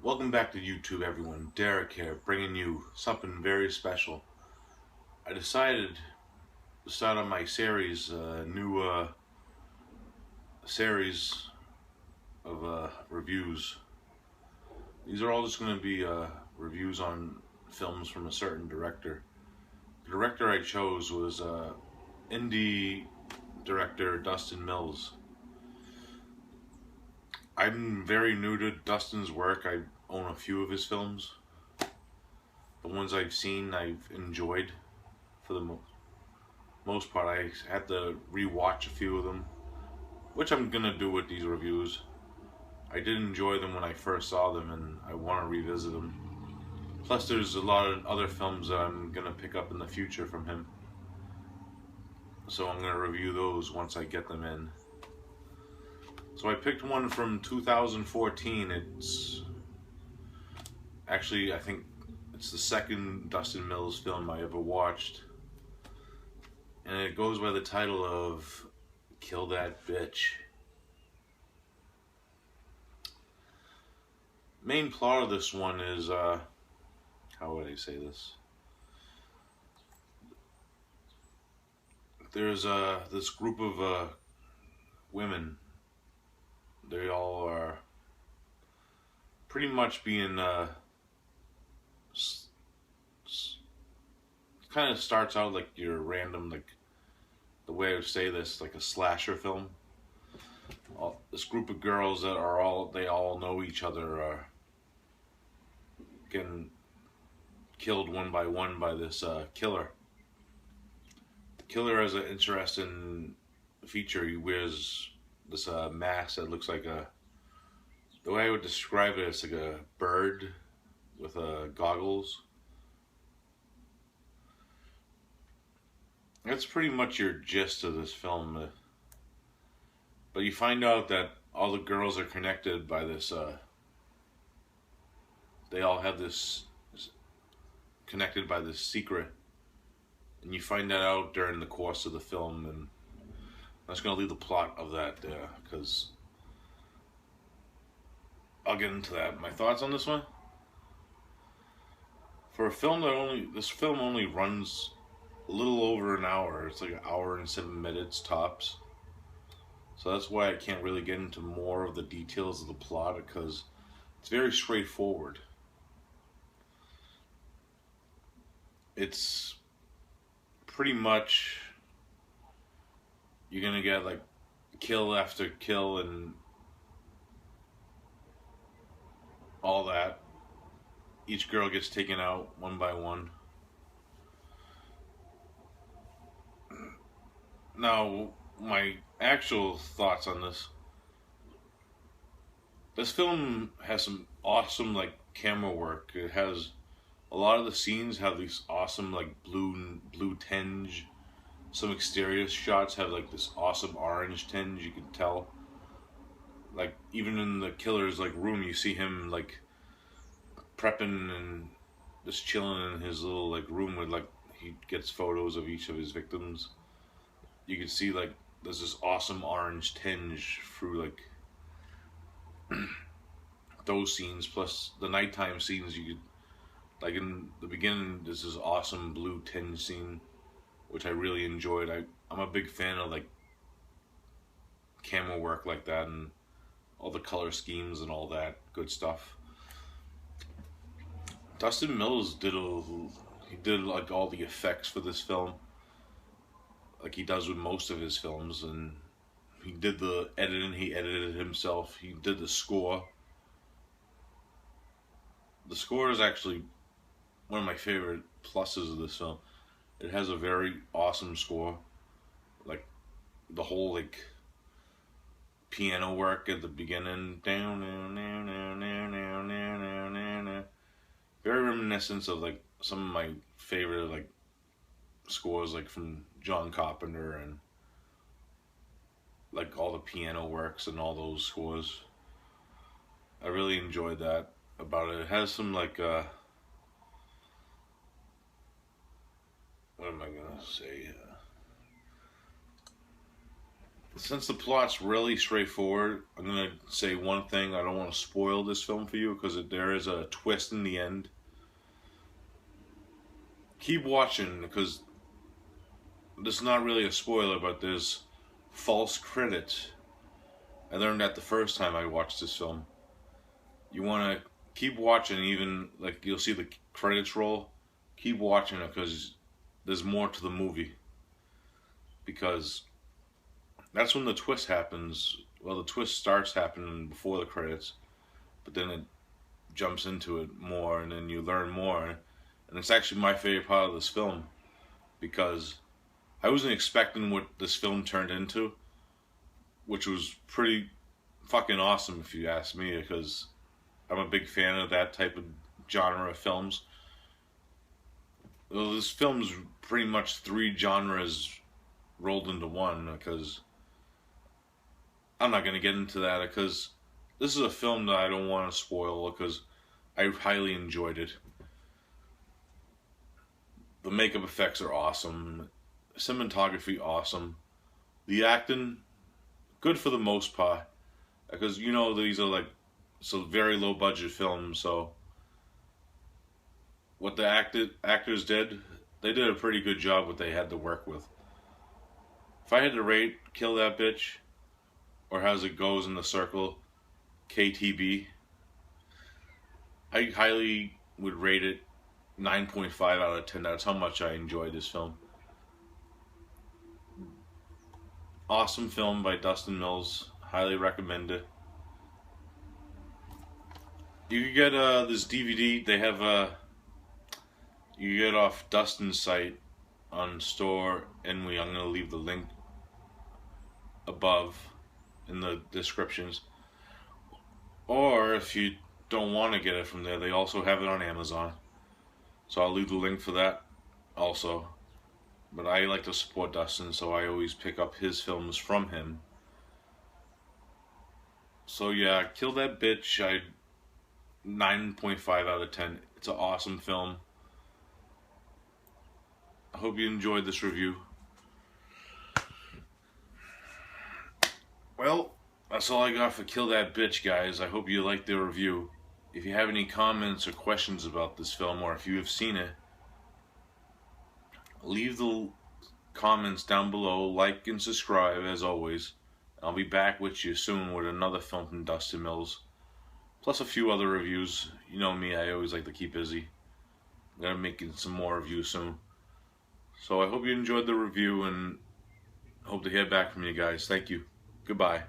Welcome back to YouTube, everyone. Derek here, bringing you something very special. I decided to start on my series, new series of reviews. These are all just going to be reviews on films from a certain director. The director I chose was indie director Dustin Mills. I'm very new to Dustin's work. I own a few of his films. The ones I've seen, I've enjoyed for the most part. I had to rewatch a few of them, which I'm gonna do with these reviews. I did enjoy them when I first saw them, and I want to revisit them. Plus, there's a lot of other films that I'm gonna pick up in the future from him, so I'm gonna review those once I get them in. So I picked one from 2014. It's actually, I think it's the second Dustin Mills film I ever watched, and it goes by the title of Kill That Bitch. Main plot of this one is, how would I say this? There's this group of women. They all are pretty much being, kind of starts out like your random, like, the way I would say this, like a slasher film. This group of girls that they all know each other are getting killed one by one by this killer. The killer has an interesting feature. He wears this mask that looks like the way I would describe it, it's like a bird with goggles. That's pretty much your gist of this film. But you find out that all the girls are connected by this, they all have this connected by this secret. And you find that out during the course of the film, and I'm just going to leave the plot of that there, because I'll get into that. My thoughts on this one? For a film this film only runs a little over an hour. It's like an hour and 7 minutes tops. So that's why I can't really get into more of the details of the plot, because it's very straightforward. It's pretty much, you're gonna get like kill after kill and all that. Each girl gets taken out one by one. Now, my actual thoughts on this. This film has some awesome, like, camera work. It has a lot of the scenes have these awesome, like, blue tinge. Some exterior shots have like this awesome orange tinge. You can tell. Like, even in the killer's like room, you see him like prepping and just chilling in his little like room with, like, he gets photos of each of his victims. You can see like there's this awesome orange tinge through like those scenes, plus the nighttime scenes. You could, like, in the beginning, there's this awesome blue tinge scene, which I really enjoyed. I'm a big fan of like camera work like that and all the color schemes and all that good stuff. Dustin Mills did like all the effects for this film, like he does with most of his films, and he did the editing. He edited it himself. He did the score. The score is actually one of my favorite pluses of this film. It has a very awesome score, like the whole like piano work at the beginning, very reminiscent of like some of my favorite like scores, like from John Carpenter, and like all the piano works and all those scores. I really enjoyed that about it. It has some like what am I gonna say? Since the plot's really straightforward, I'm gonna say one thing. I don't want to spoil this film for you because there is a twist in the end. Keep watching because this is not really a spoiler, but there's false credits. I learned that the first time I watched this film. You want to keep watching, even like you'll see the credits roll. Keep watching it because there's more to the movie. Because that's when the twist happens. Well, the twist starts happening before the credits, but then it jumps into it more, and then you learn more. And it's actually my favorite part of this film because I wasn't expecting what this film turned into, which was pretty fucking awesome if you ask me, because I'm a big fan of that type of genre of films. Well, this film's pretty much three genres rolled into one, because I'm not going to get into that because this is a film that I don't want to spoil because I highly enjoyed it. The makeup effects are awesome. Cinematography awesome. The acting good for the most part because you know these are like some very low budget films, so what the actors did, they did a pretty good job what they had to work with. If I had to rate Kill That Bitch, or as it goes in the circle, KTB, I highly would rate it 9.5 out of 10. That's how much I enjoyed this film. Awesome film by Dustin Mills. Highly recommend it. You can get this DVD. They have you get off Dustin's site on store, and I'm gonna leave the link above in the descriptions. Or if you don't want to get it from there, they also have it on Amazon. So I'll leave the link for that also. But I like to support Dustin, so I always pick up his films from him. So yeah, Kill That Bitch, 9.5 out of 10. It's an awesome film. I hope you enjoyed this review. Well, that's all I got for Kill That Bitch, guys. I hope you liked the review. If you have any comments or questions about this film, or if you have seen it, leave the comments down below. Like and subscribe, as always. I'll be back with you soon with another film from Dustin Mills, plus a few other reviews. You know me, I always like to keep busy. I'm gonna make some more reviews soon. So I hope you enjoyed the review, and hope to hear back from you guys. Thank you. Goodbye.